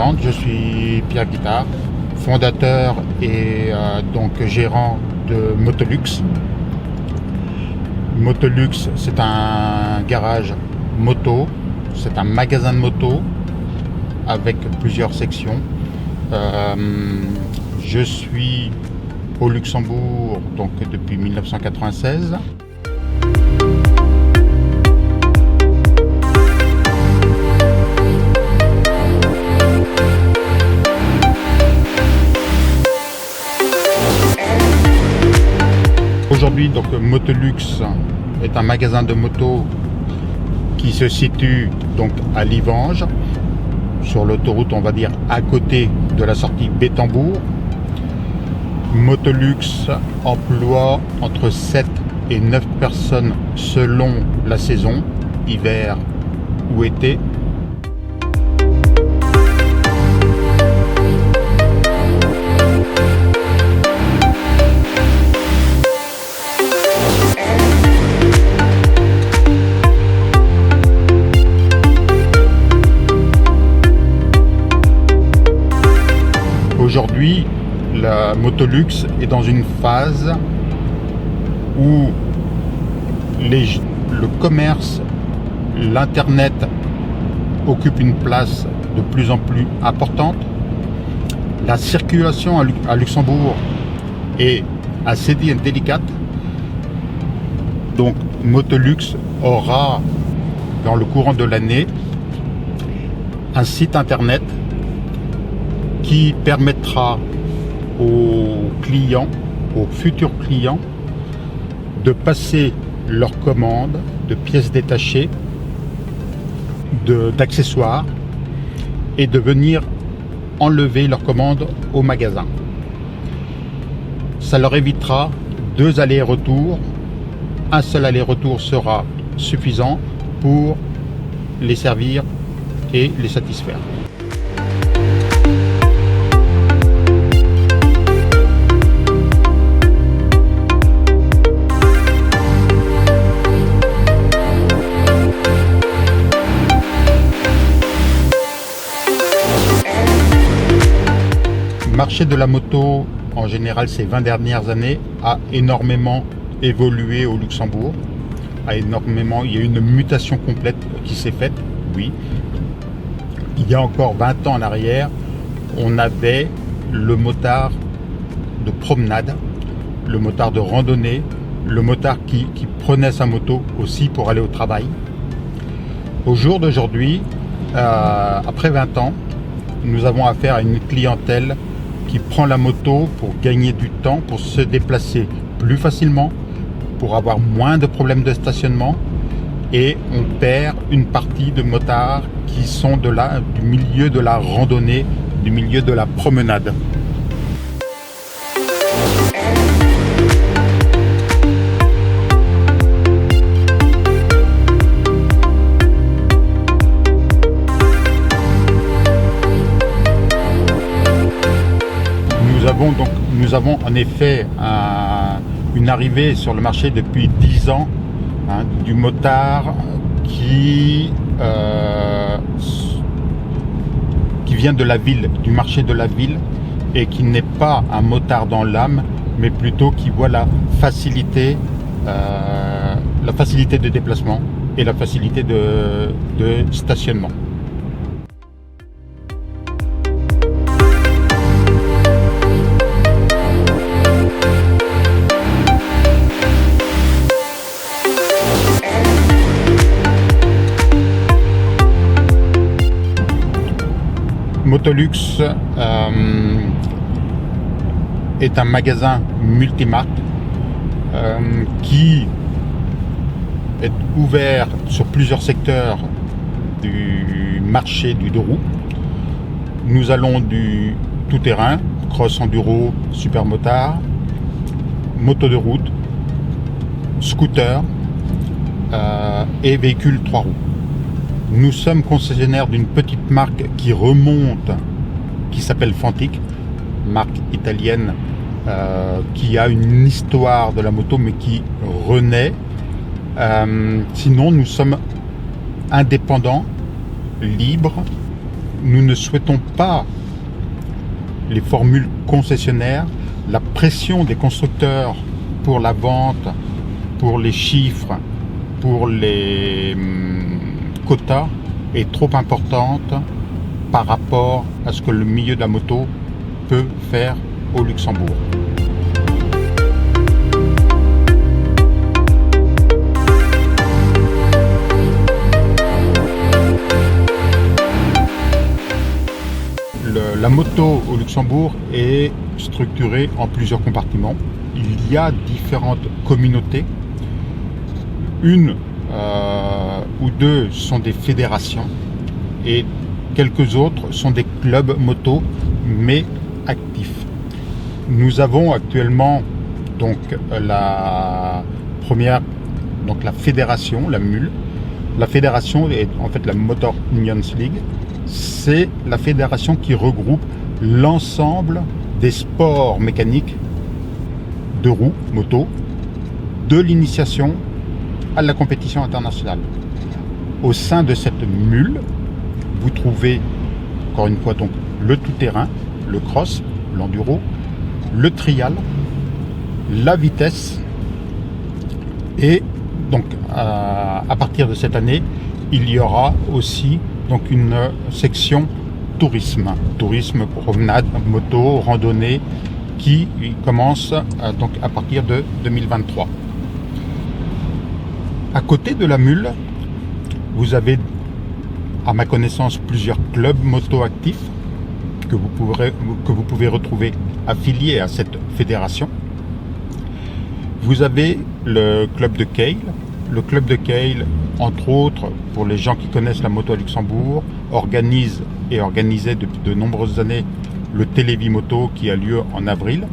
présente, je suis Pierre Guittard, fondateur et donc gérant de Motolux. Motolux, c'est un garage moto, c'est un magasin de moto avec plusieurs sections. Je suis au Luxembourg donc depuis 1996. Aujourd'hui, donc Motolux est un magasin de moto qui se situe donc à Livange, sur l'autoroute, on va dire à côté de la sortie Bétambourg. Motolux emploie entre 7 et 9 personnes selon la saison, hiver ou été. Aujourd'hui, la Motolux est dans une phase où le commerce, l'internet occupe une place de plus en plus importante. La circulation à Luxembourg est assez délicate. Donc Motolux aura dans le courant de l'année un site internet qui permettra aux clients, aux futurs clients, de passer leurs commandes de pièces détachées, d'accessoires et de venir enlever leurs commandes au magasin. Ça leur évitera 2 allers-retours. Un seul aller-retour sera suffisant pour les servir et les satisfaire. Le marché de la moto, en général, ces 20 dernières années, a énormément évolué au Luxembourg. Il y a eu une mutation complète qui s'est faite, oui. Il y a encore 20 ans en arrière, on avait le motard de promenade, le motard de randonnée, le motard qui prenait sa moto aussi pour aller au travail. Au jour d'aujourd'hui, après 20 ans, nous avons affaire à une clientèle qui prend la moto pour gagner du temps, pour se déplacer plus facilement, pour avoir moins de problèmes de stationnement, et on perd une partie de motards qui sont du milieu de la randonnée, du milieu de la promenade. Nous avons en effet une arrivée sur le marché depuis 10 ans du motard qui vient de la ville, du marché de la ville, et qui n'est pas un motard dans l'âme, mais plutôt qui voit la facilité de déplacement et la facilité de stationnement. Motolux est un magasin multimarque qui est ouvert sur plusieurs secteurs du marché du 2 roues. Nous allons du tout-terrain, cross enduro, super motard, moto de route, scooter et véhicules 3 roues. Nous sommes concessionnaires d'une petite marque qui remonte, qui s'appelle Fantic, marque italienne qui a une histoire de la moto mais qui renaît. Sinon, nous sommes indépendants, libres, nous ne souhaitons pas les formules concessionnaires, la pression des constructeurs pour la vente, pour les chiffres, pour les quotas est trop importante par rapport à ce que le milieu de la moto peut faire au Luxembourg. La moto au Luxembourg est structurée en plusieurs compartiments. Il y a différentes communautés. Une ou deux sont des fédérations et quelques autres sont des clubs moto, mais actifs. Nous avons actuellement donc la première, donc la fédération, la MUL. La fédération est en fait la Motor Unions League. C'est la fédération qui regroupe l'ensemble des sports mécaniques de roues, moto, de l'initiation à la compétition internationale. Au sein de cette MUL, vous trouvez encore une fois donc le tout-terrain, le cross, l'enduro, le trial, la vitesse et donc à partir de cette année, il y aura aussi donc une section tourisme, promenade, moto, randonnée qui commence donc à partir de 2023. À côté de la MUL, vous avez à ma connaissance plusieurs clubs moto actifs que vous pouvez retrouver affiliés à cette fédération. Vous avez le club de Keil. Le club de Keil, entre autres, pour les gens qui connaissent la moto à Luxembourg, organisait depuis de nombreuses années le Télévis Moto qui a lieu en avril.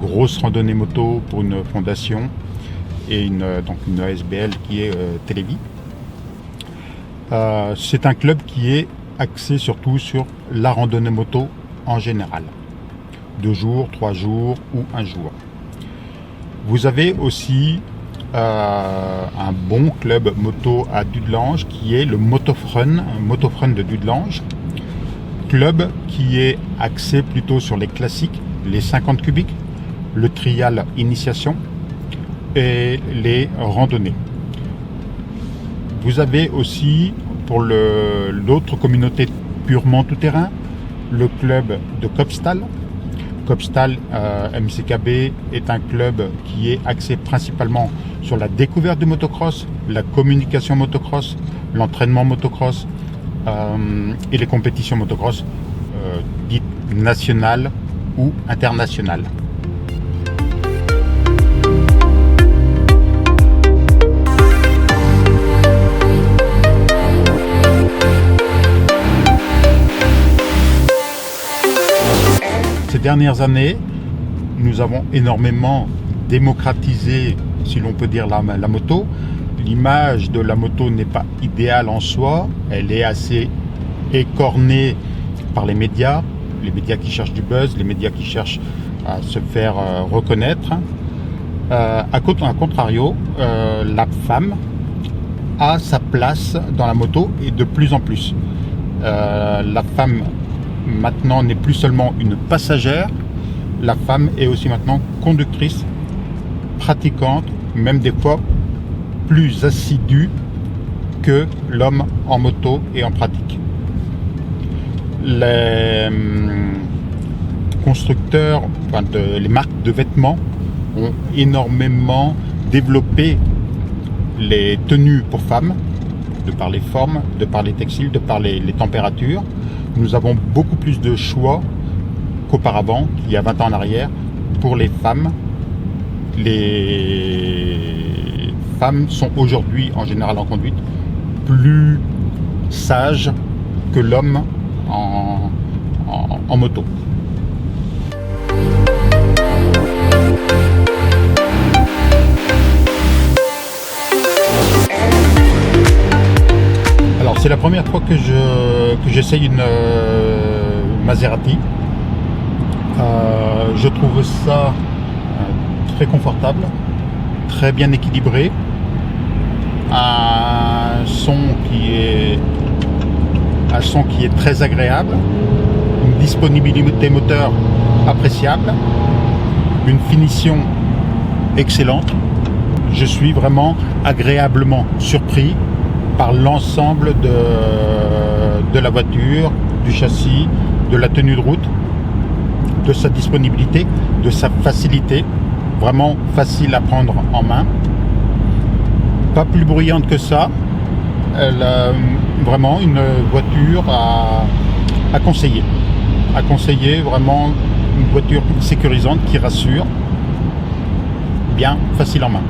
Grosse randonnée moto pour une fondation et donc une ASBL qui est Télévis. C'est un club qui est axé surtout sur la randonnée moto en général. 2 jours, 3 jours ou 1 jour. Vous avez aussi un bon club moto à Dudelange qui est le Motofrun de Dudelange. Club qui est axé plutôt sur les classiques, les 50 cubiques, le trial initiation et les randonnées. Vous avez aussi pour l'autre communauté purement tout-terrain, le club de Kopstal. Kopstal MCKB est un club qui est axé principalement sur la découverte du motocross, la communication motocross, l'entraînement motocross et les compétitions motocross dites nationales ou internationales. Ces dernières années, nous avons énormément démocratisé, si l'on peut dire, la moto. L'image de la moto n'est pas idéale en soi, elle est assez écornée par les médias qui cherchent du buzz, les médias qui cherchent à se faire reconnaître. À contrario, la femme a sa place dans la moto et de plus en plus. La femme maintenant n'est plus seulement une passagère, la femme est aussi maintenant conductrice, pratiquante, même des fois plus assidue que l'homme en moto et en pratique. Les constructeurs, les marques de vêtements ont énormément développé les tenues pour femmes, de par les formes, de par les textiles, de par les températures. Nous avons beaucoup plus de choix qu'auparavant, il y a 20 ans en arrière, pour les femmes. Les femmes sont aujourd'hui, en général en conduite, plus sages que l'homme en moto. Alors c'est la première fois que j'essaye une Maserati. Je trouve ça très confortable, très bien équilibré, un son qui est un son qui est très agréable, une disponibilité moteur appréciable, une finition excellente. Je suis vraiment agréablement surpris par l'ensemble de la voiture, du châssis, de la tenue de route, de sa disponibilité, de sa facilité, vraiment facile à prendre en main. Pas plus bruyante que ça. Elle a vraiment une voiture à conseiller. À conseiller, vraiment une voiture sécurisante qui rassure, bien facile en main.